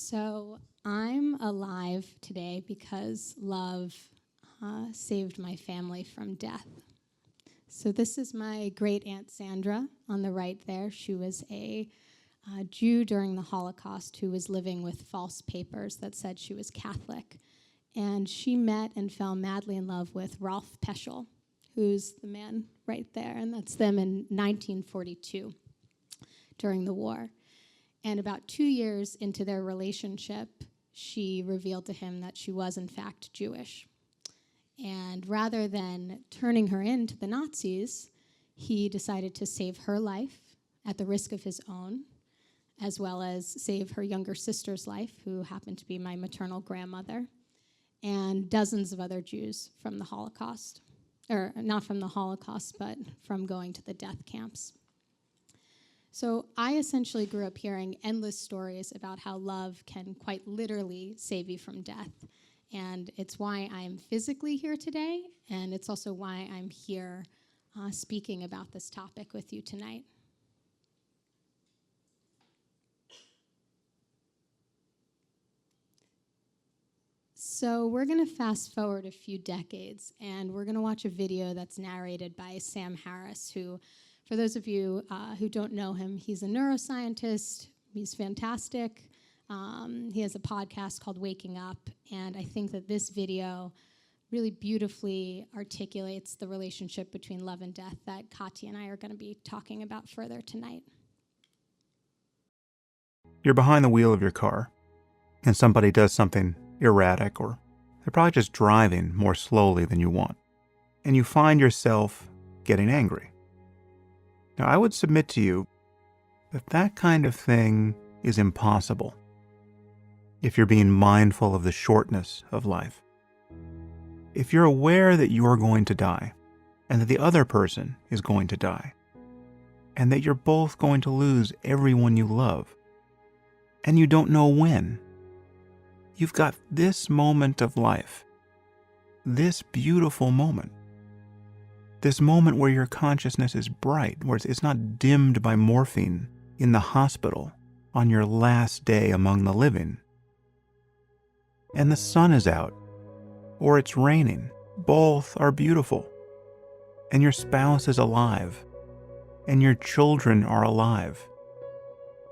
So I'm alive today because love saved my family from death. So this is my great aunt Sandra on the right there. She was a Jew during the Holocaust who was living with false papers that said she was Catholic. And she met and fell madly in love with Rolf Peschel, who's the man right there. And that's them in 1942 during the war. And about 2 years into their relationship, she revealed to him that she was, in fact, Jewish. And rather than turning her in to the Nazis, he decided to save her life at the risk of his own, as well as save her younger sister's life, who happened to be my maternal grandmother, and dozens of other Jews from the Holocaust. Or not from the Holocaust, but from going to the death camps. So I essentially grew up hearing endless stories about how love can quite literally save you from death. And it's why I'm physically here today, and it's also why I'm here speaking about this topic with you tonight. So we're going to fast forward a few decades, and we're going to watch a video that's narrated by Sam Harris, who, for those of you who don't know him, he's a neuroscientist. He's fantastic. He has a podcast called Waking Up, and I think that this video really beautifully articulates the relationship between love and death that Katya and I are going to be talking about further tonight. You're behind the wheel of your car, and somebody does something erratic, or they're probably just driving more slowly than you want, and you find yourself getting angry. Now, I would submit to you that that kind of thing is impossible if you're being mindful of the shortness of life. If you're aware that you're going to die, and that the other person is going to die, and that you're both going to lose everyone you love, and you don't know when, you've got this moment of life, this beautiful moment, this moment where your consciousness is bright, where it's not dimmed by morphine in the hospital on your last day among the living. And the sun is out, or it's raining. Both are beautiful. And your spouse is alive, and your children are alive,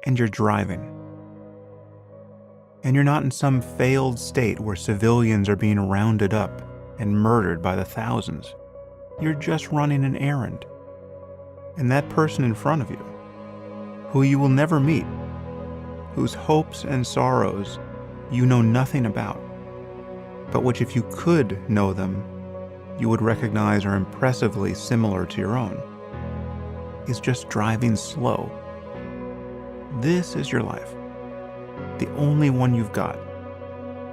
and you're driving. And you're not in some failed state where civilians are being rounded up and murdered by the thousands. You're just running an errand. And that person in front of you, who you will never meet, whose hopes and sorrows you know nothing about, but which if you could know them, you would recognize are impressively similar to your own, is just driving slow. This is your life, the only one you've got,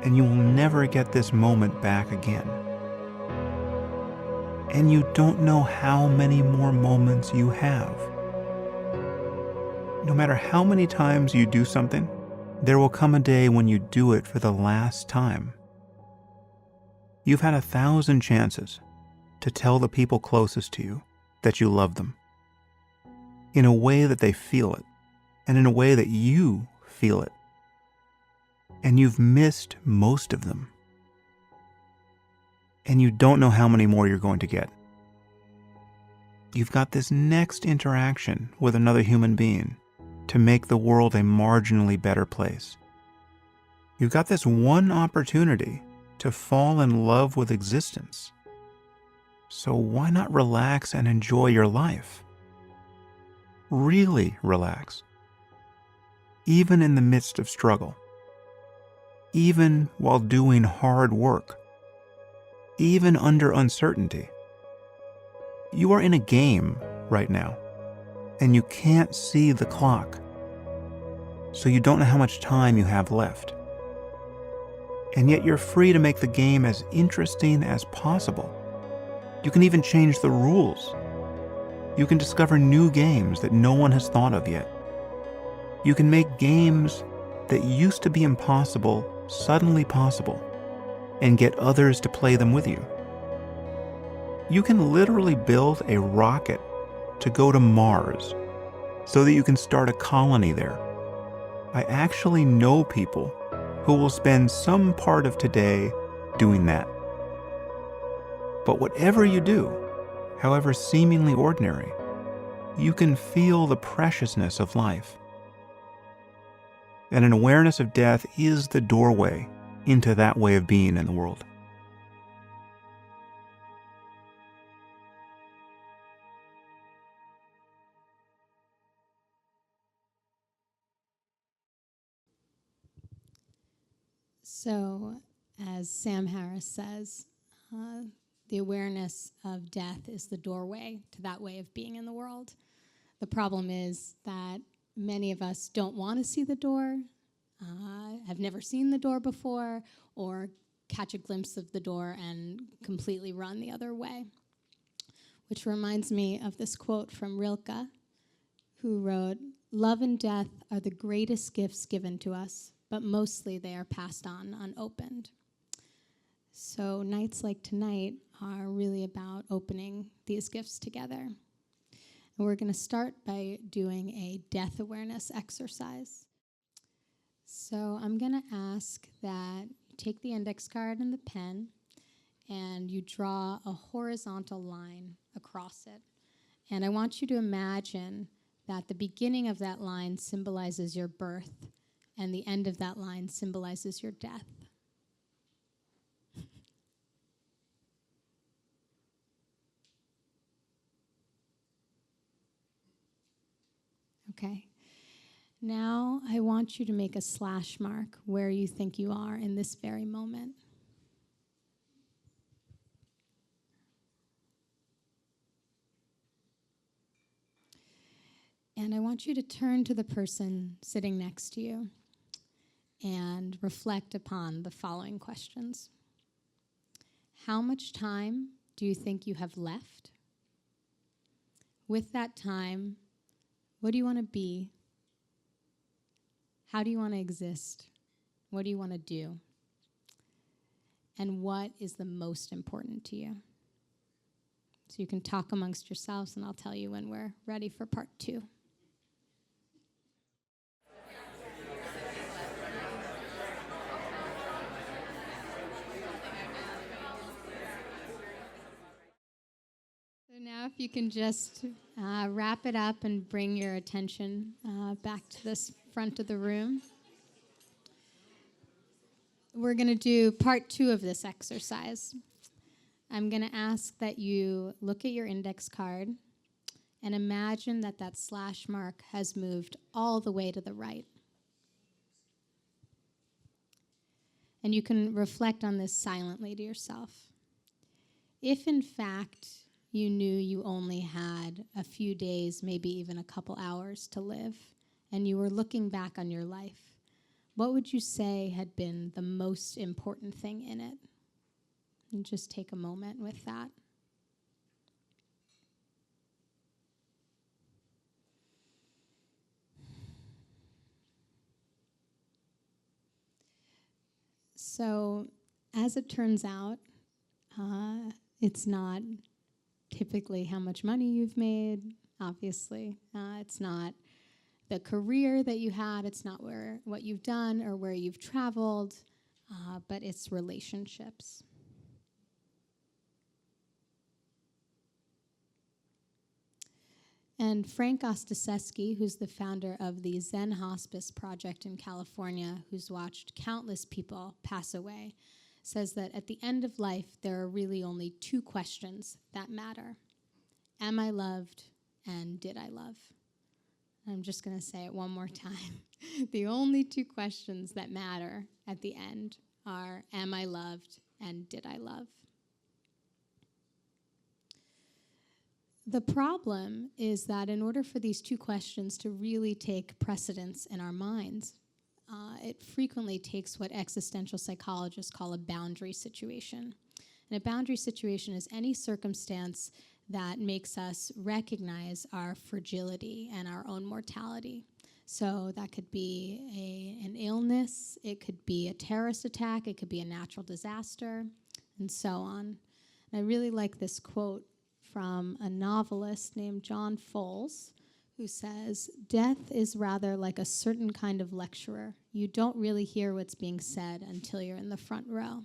and you will never get this moment back again. And you don't know how many more moments you have. No matter how many times you do something, there will come a day when you do it for the last time. You've had 1,000 chances to tell the people closest to you that you love them, in a way that they feel it, and in a way that you feel it. And you've missed most of them. And you don't know how many more you're going to get. You've got this next interaction with another human being to make the world a marginally better place. You've got this one opportunity to fall in love with existence. So why not relax and enjoy your life? Really relax. Even in the midst of struggle. Even while doing hard work. Even under uncertainty. You are in a game right now, and you can't see the clock, so you don't know how much time you have left. And yet you're free to make the game as interesting as possible. You can even change the rules. You can discover new games that no one has thought of yet. You can make games that used to be impossible suddenly possible, and get others to play them with you. You can literally build a rocket to go to Mars so that you can start a colony there. I actually know people who will spend some part of today doing that. But whatever you do, however seemingly ordinary, you can feel the preciousness of life. And an awareness of death is the doorway into that way of being in the world. So, as Sam Harris says, the awareness of death is the doorway to that way of being in the world. The problem is that many of us don't want to see the door, have never seen the door before, or catch a glimpse of the door and completely run the other way. Which reminds me of this quote from Rilke, who wrote, "Love and death are the greatest gifts given to us, but mostly they are passed on unopened." So nights like tonight are really about opening these gifts together. And we're going to start by doing a death awareness exercise. So I'm going to ask that you take the index card and the pen and you draw a horizontal line across it. And I want you to imagine that the beginning of that line symbolizes your birth and the end of that line symbolizes your death. Okay. Now I want you to make a slash mark where you think you are in this very moment. And I want you to turn to the person sitting next to you and reflect upon the following questions. How much time do you think you have left? With that time, what do you want to be? How do you want to exist? What do you want to do? And what is the most important to you? So you can talk amongst yourselves, and I'll tell you when we're ready for part 2. So now if you can just wrap it up and bring your attention back to this front of the room. We're going to do part 2 of this exercise. I'm going to ask that you look at your index card and imagine that that slash mark has moved all the way to the right. And you can reflect on this silently to yourself. If in fact you knew you only had a few days, maybe even a couple hours to live, and you were looking back on your life, what would you say had been the most important thing in it? And just take a moment with that. So, as it turns out, it's not typically how much money you've made, obviously. It's not the career that you had. It's not what you've done or where you've traveled, but it's relationships. And Frank Ostaseski, who's the founder of the Zen Hospice Project in California, who's watched countless people pass away, says that at the end of life, there are really only 2 questions that matter. Am I loved, and did I love? I'm just going to say it one more time. The only 2 questions that matter at the end are, am I loved, and did I love? The problem is that in order for these 2 questions to really take precedence in our minds, it frequently takes what existential psychologists call a boundary situation. And a boundary situation is any circumstance that makes us recognize our fragility and our own mortality. So that could be an illness, it could be a terrorist attack, it could be a natural disaster, and so on. And I really like this quote from a novelist named John Fowles, who says, "Death is rather like a certain kind of lecturer. You don't really hear what's being said until you're in the front row."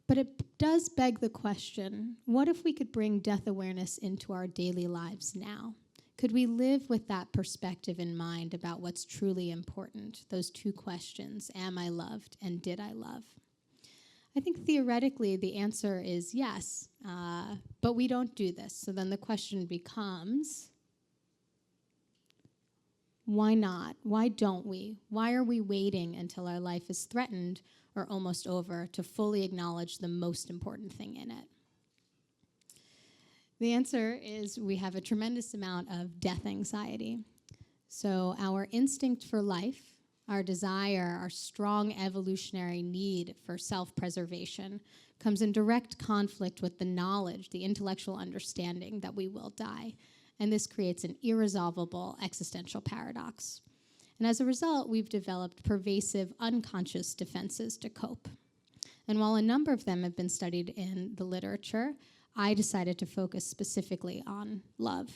But it does beg the question, what if we could bring death awareness into our daily lives now? Could we live with that perspective in mind about what's truly important? Those two questions, am I loved and did I love? I think theoretically the answer is yes, but we don't do this. So then the question becomes, why not? Why don't we? Why are we waiting until our life is threatened or almost over to fully acknowledge the most important thing in it? The answer is we have a tremendous amount of death anxiety. So our instinct for life, our desire, our strong evolutionary need for self-preservation comes in direct conflict with the knowledge, the intellectual understanding that we will die. And this creates an irresolvable existential paradox. And as a result, we've developed pervasive unconscious defenses to cope. And while a number of them have been studied in the literature, I decided to focus specifically on love.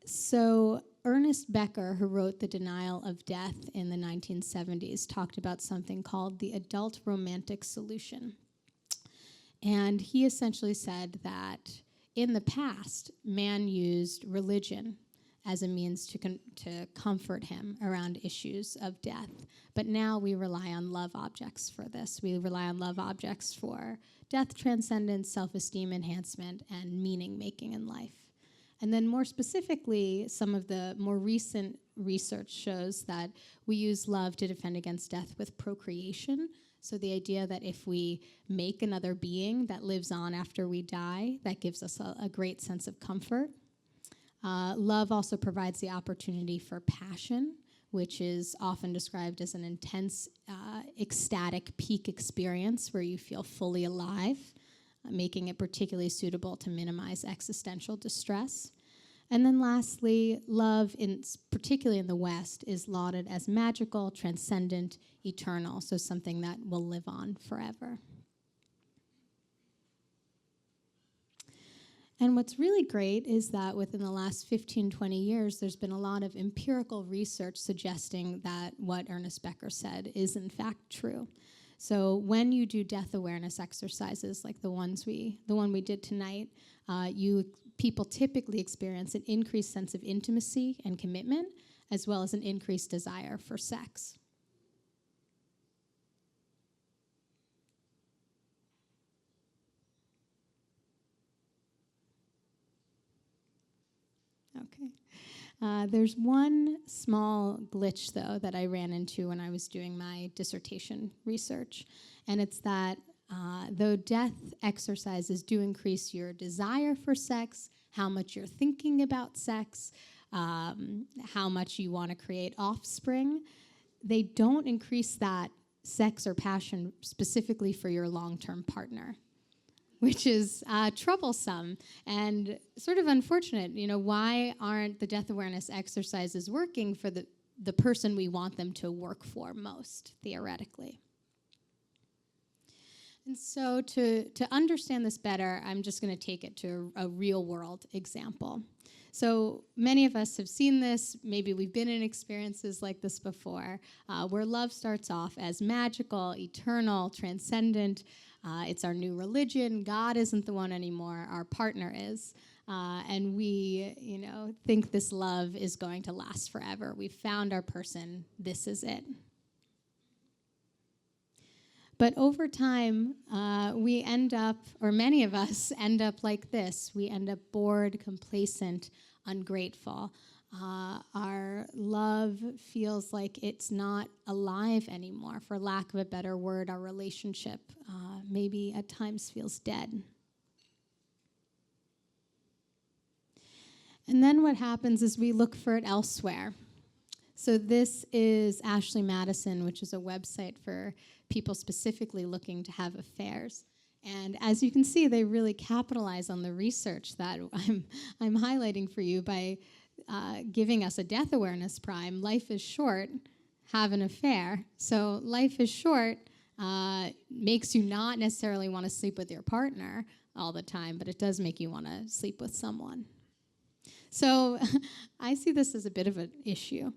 So Ernest Becker, who wrote The Denial of Death in the 1970s, talked about something called the adult romantic solution. And he essentially said that in the past, man used religion as a means to comfort him around issues of death. But now we rely on love objects for this. We rely on love objects for death transcendence, self-esteem enhancement, and meaning-making in life. And then more specifically, some of the more recent research shows that we use love to defend against death with procreation. So the idea that if we make another being that lives on after we die, that gives us a great sense of comfort. Love also provides the opportunity for passion, which is often described as an intense, ecstatic peak experience where you feel fully alive, making it particularly suitable to minimize existential distress. And then lastly, love, particularly in the West, is lauded as magical, transcendent, eternal, so something that will live on forever. And what's really great is that within the last 15, 20 years, there's been a lot of empirical research suggesting that what Ernest Becker said is in fact true. So when you do death awareness exercises like the one we did tonight, people typically experience an increased sense of intimacy and commitment, as well as an increased desire for sex. Okay. There's one small glitch, though, that I ran into when I was doing my dissertation research, and it's that though death exercises do increase your desire for sex, how much you're thinking about sex, how much you want to create offspring, they don't increase that sex or passion specifically for your long-term partner, which is troublesome and sort of unfortunate. You know, why aren't the death awareness exercises working for the person we want them to work for most, theoretically? And so to understand this better, I'm just going to take it to a real-world example. So many of us have seen this. Maybe we've been in experiences like this before, where love starts off as magical, eternal, transcendent. It's our new religion. God isn't the one anymore. Our partner is. And we, think this love is going to last forever. We've found our person. This is it. But over time, we end up, or many of us end up like this. We end up bored, complacent, ungrateful. Our love feels like it's not alive anymore. For lack of a better word, our relationship maybe at times feels dead. And then what happens is we look for it elsewhere. So this is Ashley Madison, which is a website for people specifically looking to have affairs. And as you can see, they really capitalize on the research that I'm highlighting for you by giving us a death awareness prime. Life is short, have an affair. So life is short, makes you not necessarily want to sleep with your partner all the time, but it does make you want to sleep with someone. So I see this as a bit of an issue,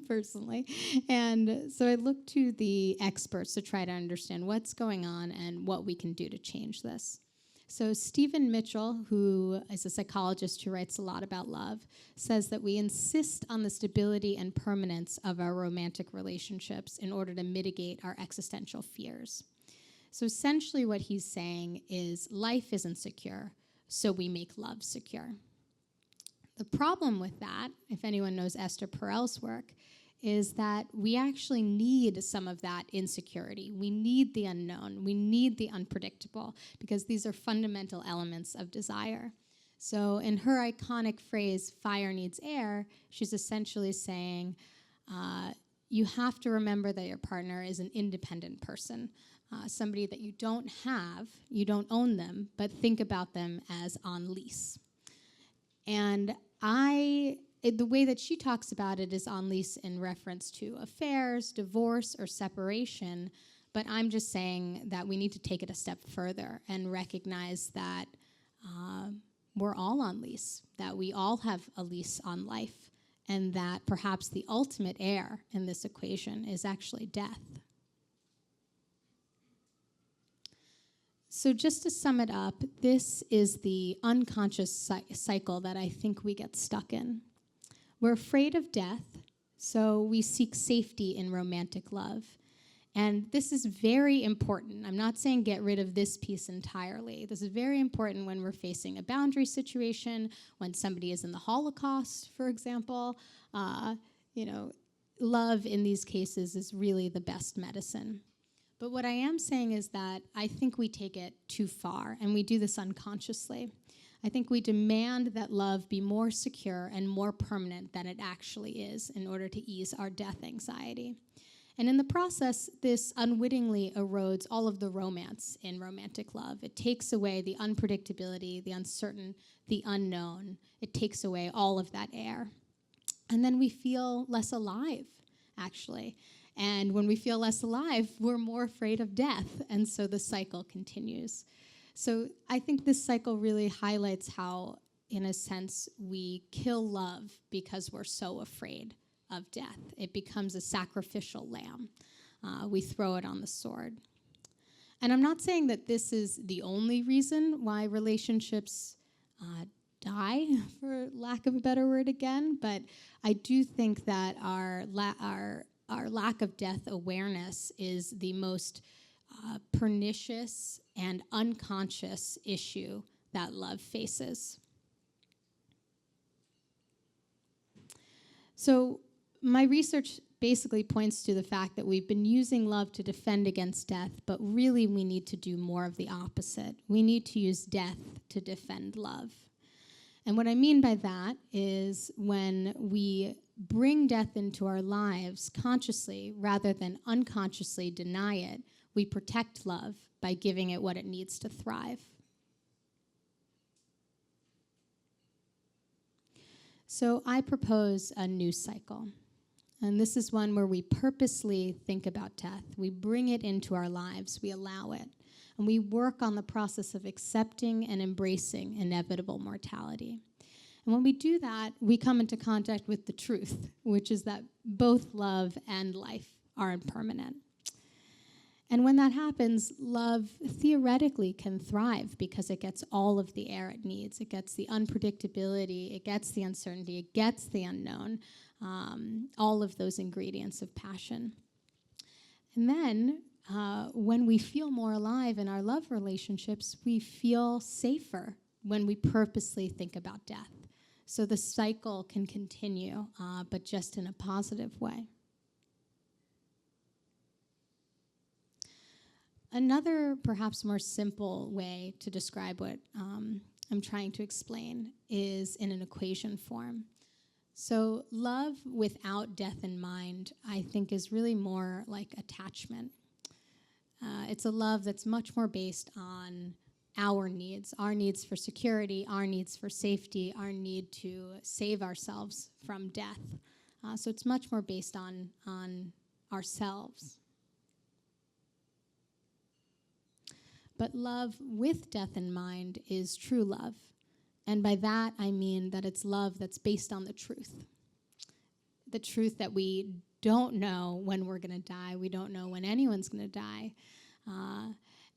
personally. And so I look to the experts to try to understand what's going on and what we can do to change this. So Stephen Mitchell, who is a psychologist who writes a lot about love, says that we insist on the stability and permanence of our romantic relationships in order to mitigate our existential fears. So essentially what he's saying is life isn't secure, so we make love secure. The problem with that, if anyone knows Esther Perel's work, is that we actually need some of that insecurity. We need the unknown. We need the unpredictable, because these are fundamental elements of desire. So in her iconic phrase, fire needs air, she's essentially saying, you have to remember that your partner is an independent person, somebody that you don't have, you don't own them, but think about them as on lease. And the way that she talks about it is on lease in reference to affairs, divorce, or separation. But I'm just saying that we need to take it a step further and recognize that we're all on lease, that we all have a lease on life, and that perhaps the ultimate heir in this equation is actually death. So just to sum it up, this is the unconscious cycle that I think we get stuck in. We're afraid of death, so we seek safety in romantic love. And this is very important. I'm not saying get rid of this piece entirely. This is very important when we're facing a boundary situation, when somebody is in the Holocaust, for example. Love in these cases is really the best medicine. But what I am saying is that I think we take it too far, and we do this unconsciously. I think we demand that love be more secure and more permanent than it actually is in order to ease our death anxiety. And in the process, this unwittingly erodes all of the romance in romantic love. It takes away the unpredictability, the uncertain, the unknown. It takes away all of that air. And then we feel less alive, actually. And when we feel less alive, we're more afraid of death, and so the cycle continues. So I think this cycle really highlights how, in a sense, we kill love because we're so afraid of death. It becomes a sacrificial lamb. We throw it on the sword. And I'm not saying that this is the only reason why relationships die, for lack of a better word again, but I do think that our lack of death awareness is the most pernicious and unconscious issue that love faces. So my research basically points to the fact that we've been using love to defend against death, but really we need to do more of the opposite. We need to use death to defend love. And what I mean by that is when we bring death into our lives consciously rather than unconsciously deny it, we protect love by giving it what it needs to thrive. So I propose a new cycle. And this is one where we purposely think about death. We bring it into our lives. We allow it. And we work on the process of accepting and embracing inevitable mortality. And when we do that, we come into contact with the truth, which is that both love and life are impermanent. And when that happens, love theoretically can thrive because it gets all of the air it needs. It gets the unpredictability, it gets the uncertainty, it gets the unknown, all of those ingredients of passion. And then when we feel more alive in our love relationships, we feel safer when we purposely think about death. So the cycle can continue, but just in a positive way. Another, perhaps more simple way to describe what I'm trying to explain is in an equation form. So love without death in mind, I think, is really more like attachment. It's a love that's much more based on our needs for security, our needs for safety, our need to save ourselves from death. So it's much more based on ourselves. But love with death in mind is true love. And by that, I mean that it's love that's based on the truth that we don't know when we're going to die. We don't know when anyone's going to die.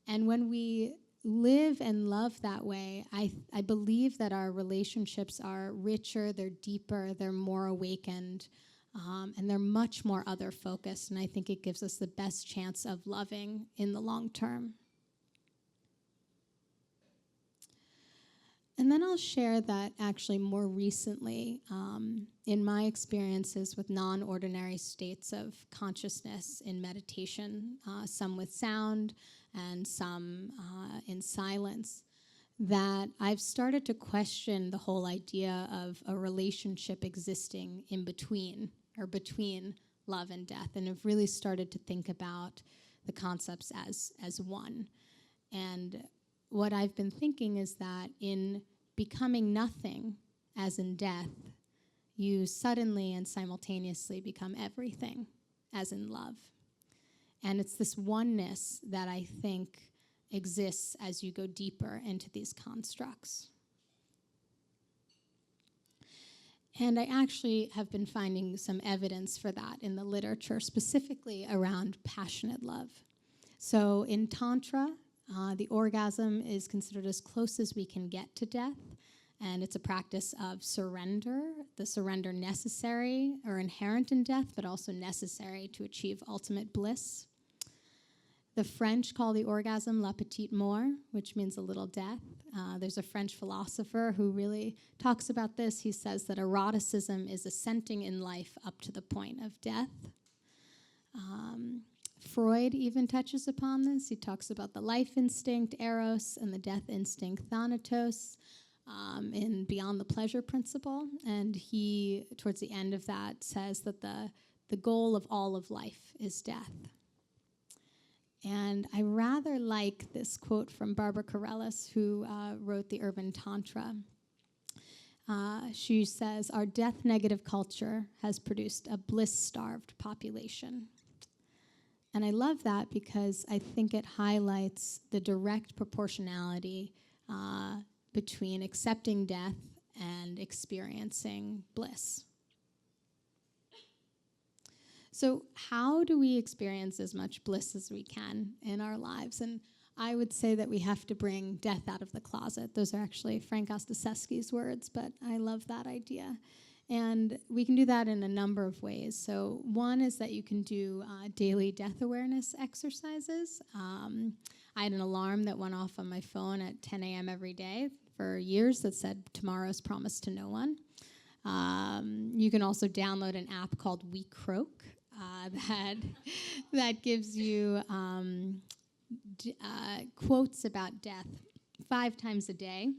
And when we live and love that way, I believe that our relationships are richer, they're deeper, they're more awakened, and they're much more other-focused. And I think it gives us the best chance of loving in the long term. And then I'll share that actually more recently, in my experiences with non-ordinary states of consciousness in meditation, some with sound and some in silence, that I've started to question the whole idea of a relationship existing in between, or between love and death, and have really started to think about the concepts as one. And what I've been thinking is that in becoming nothing, as in death, you suddenly and simultaneously become everything, as in love. And it's this oneness that I think exists as you go deeper into these constructs. And I actually have been finding some evidence for that in the literature, specifically around passionate love. So in Tantra, the orgasm is considered as close as we can get to death, and it's a practice of surrender, the surrender necessary or inherent in death, but also necessary to achieve ultimate bliss. The French call the orgasm la petite mort, which means a little death. There's a French philosopher who really talks about this. He says that eroticism is ascending in life up to the point of death. Freud even touches upon this. He talks about the life instinct, eros, and the death instinct, thanatos, in Beyond the Pleasure Principle. And he, towards the end of that, says that the goal of all of life is death. And I rather like this quote from Barbara Carrellis, who wrote the Urban Tantra. She says, "Our death-negative culture has produced a bliss-starved population." And I love that because I think it highlights the direct proportionality between accepting death and experiencing bliss. So how do we experience as much bliss as we can in our lives? And I would say that we have to bring death out of the closet. Those are actually Frank Ostaseski's words, but I love that idea. And we can do that in a number of ways. So one is that you can do daily death awareness exercises. I had an alarm that went off on my phone at 10 a.m. every day for years that said, "Tomorrow's promised to no one." You can also download an app called We Croak that gives you quotes about death 5 times a day.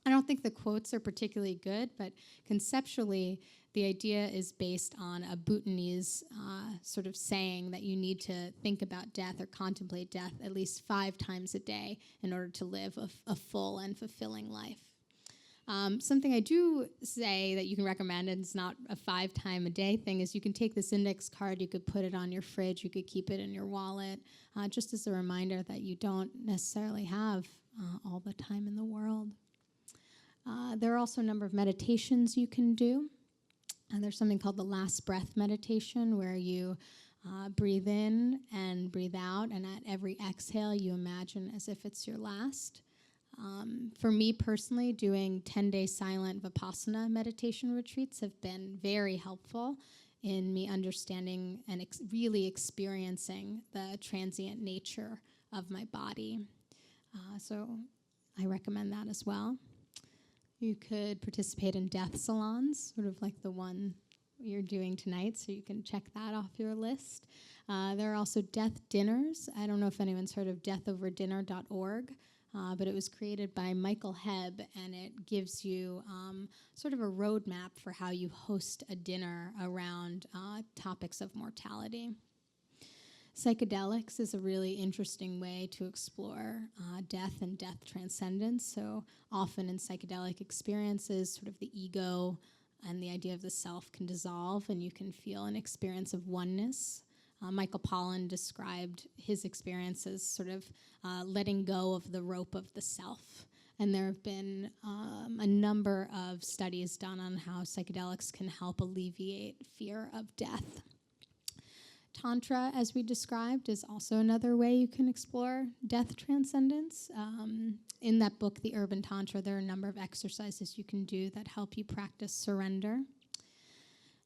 I don't think the quotes are particularly good, but conceptually, the idea is based on a Bhutanese sort of saying that you need to think about death or contemplate death at least 5 times a day in order to live a full and fulfilling life. Something I do say that you can recommend, and it's not a 5-time-a-day thing, is you can take this index card, you could put it on your fridge, you could keep it in your wallet, just as a reminder that you don't necessarily have all the time in the world. There are also a number of meditations you can do. And there's something called the last breath meditation, where you breathe in and breathe out, and at every exhale you imagine as if it's your last. For me personally, doing 10-day silent Vipassana meditation retreats have been very helpful in me understanding and really experiencing the transient nature of my body. So I recommend that as well. You could participate in death salons, sort of like the one you're doing tonight, so you can check that off your list. There are also death dinners. I don't know if anyone's heard of deathoverdinner.org, but it was created by Michael Hebb, and it gives you sort of a roadmap for how you host a dinner around topics of mortality. Psychedelics is a really interesting way to explore death and death transcendence. So often in psychedelic experiences, sort of the ego and the idea of the self can dissolve, and you can feel an experience of oneness Michael Pollan described his experience as sort of letting go of the rope of the self. And there have been a number of studies done on how psychedelics can help alleviate fear of death. Tantra, as we described, is also another way you can explore death transcendence. In that book, The Urban Tantra, there are a number of exercises you can do that help you practice surrender.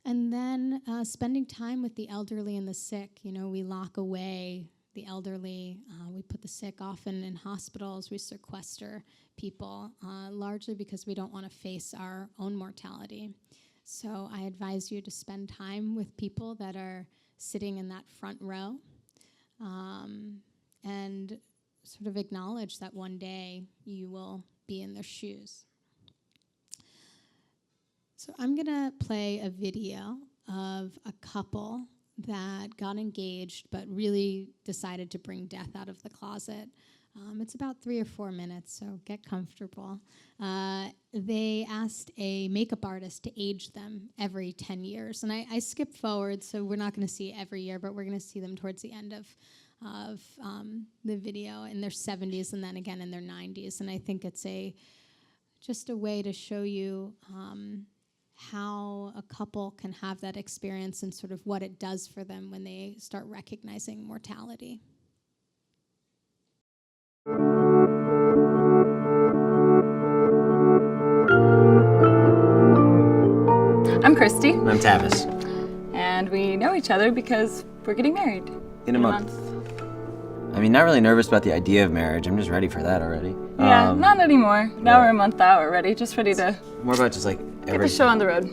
And then spending time with the elderly and the sick. You know, we lock away the elderly. We put the sick often in hospitals. We sequester people, largely because we don't want to face our own mortality. So I advise you to spend time with people that are sitting in that front row, and sort of acknowledge that one day you will be in their shoes. So I'm gonna play a video of a couple that got engaged but really decided to bring death out of the closet. It's about 3 or 4 minutes, so get comfortable. They asked a makeup artist to age them every 10 years. And I skipped forward, so we're not going to see every year, but we're going to see them towards the end of the video in their 70s and then again in their 90s. And I think it's just a way to show you how a couple can have that experience and sort of what it does for them when they start recognizing mortality. I'm Christy. I'm Tavis. And we know each other because we're getting married In a month. I mean, not really nervous about the idea of marriage. I'm just ready for that already. Yeah, not anymore. Now right. we're a month out already, just ready to More about just like get the show on the road.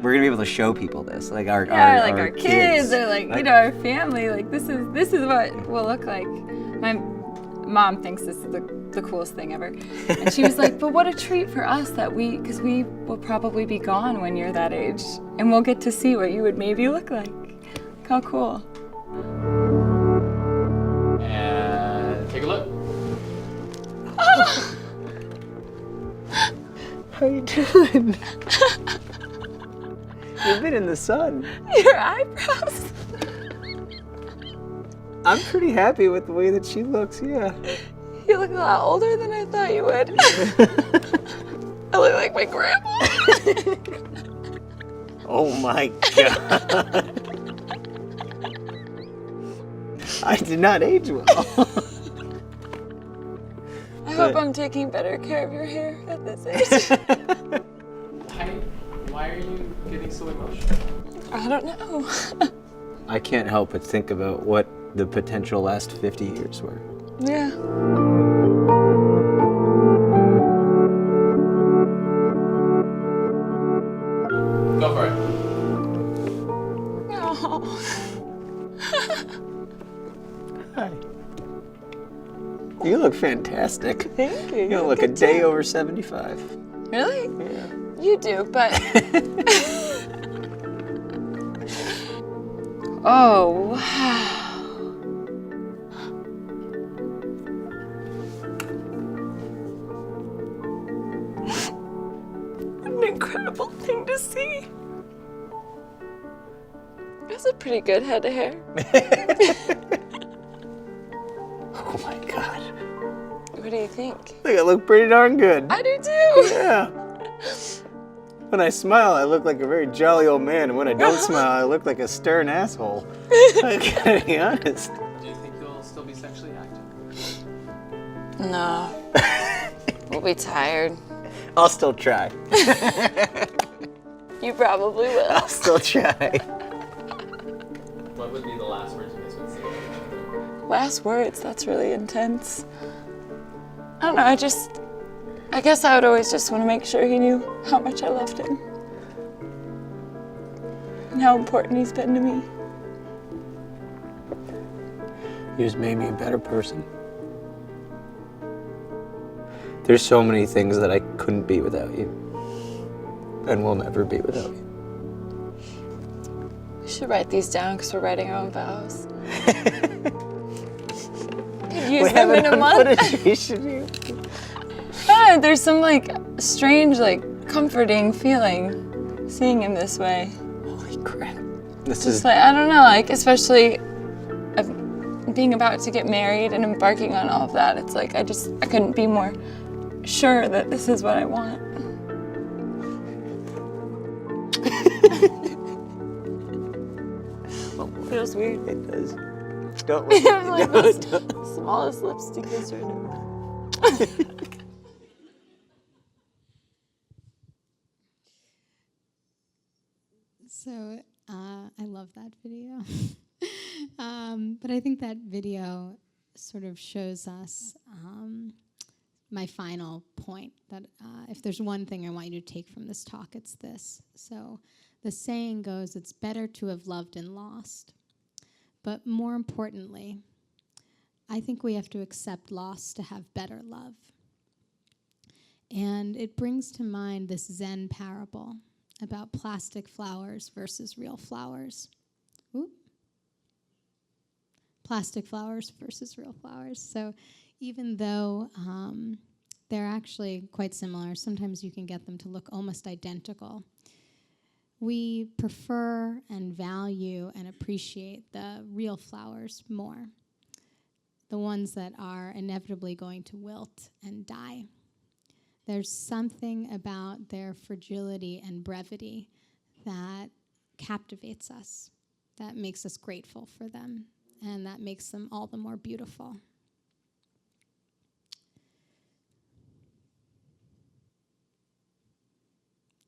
We're gonna be able to show people this, like our kids or like you know, our family. Like this is what we'll look like. My mom thinks this is the coolest thing ever, and she was like, "But what a treat for us because we will probably be gone when you're that age, and we'll get to see what you would maybe look like. Look how cool!" And take a look. How you doing? You've been in the sun. Your eyebrows. I'm pretty happy with the way that she looks, yeah. You look a lot older than I thought you would. I look like my grandma. Oh my God. I did not age well. I hope I'm taking better care of your hair at this age. Why are you getting so emotional? I don't know. I can't help but think about what the potential last 50 years were. Yeah. Go for it. Oh. Hi. You look fantastic. Thank you. You look a day over 75. Really? Yeah. You do, but... Oh, wow. What an incredible thing to see. That's a pretty good head of hair. Oh my God. What do you think? I think I look pretty darn good. I do too. Yeah. When I smile, I look like a very jolly old man, and when I don't smile, I look like a stern asshole. I gotta be honest. Do you think you'll still be sexually active? No. We'll be tired. I'll still try. You probably will. I'll still try. What would be the last words you guys would say? Last words, that's really intense. I don't know, I guess I would always just want to make sure he knew how much I loved him. And how important he's been to me. You just made me a better person. There's so many things that I couldn't be without you. And will never be without you. We should write these down because we're writing our own vows. Could use them in a month. Ah, there's some strange, comforting feeling seeing him this way. Holy crap. This just like, I don't know, like, especially being about to get married and embarking on all of that. It's like, I couldn't be more sure that this is what I want. Feels weird. It does. Don't I have look. like No, the don't. smallest lipstick is right now. So I love that video. But I think that video sort of shows us my final point, that if there's one thing I want you to take from this talk, it's this. So the saying goes, it's better to have loved and lost. But more importantly, I think we have to accept loss to have better love. And it brings to mind this Zen parable about plastic flowers versus real flowers. Ooh. Plastic flowers versus real flowers. So even though they're actually quite similar, sometimes you can get them to look almost identical, we prefer and value and appreciate the real flowers more, the ones that are inevitably going to wilt and die. There's something about their fragility and brevity that captivates us, that makes us grateful for them, and that makes them all the more beautiful.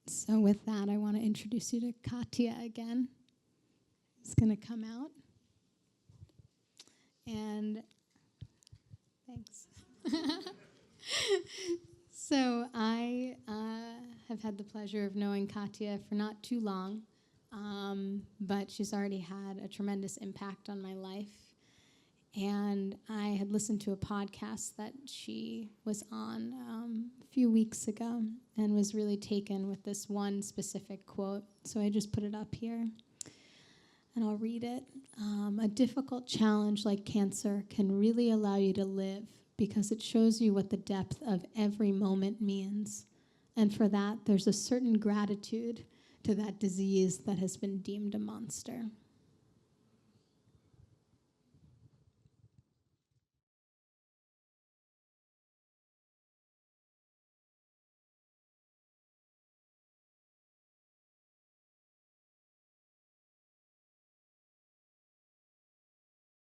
So with that, I want to introduce you to Katya again. It's going to come out. And thanks. So I have had the pleasure of knowing Katya for not too long, but she's already had a tremendous impact on my life. And I had listened to a podcast that she was on a few weeks ago and was really taken with this one specific quote. So I just put it up here, and I'll read it. A difficult challenge like cancer can really allow you to live because it shows you what the depth of every moment means. And for that, there's a certain gratitude to that disease that has been deemed a monster.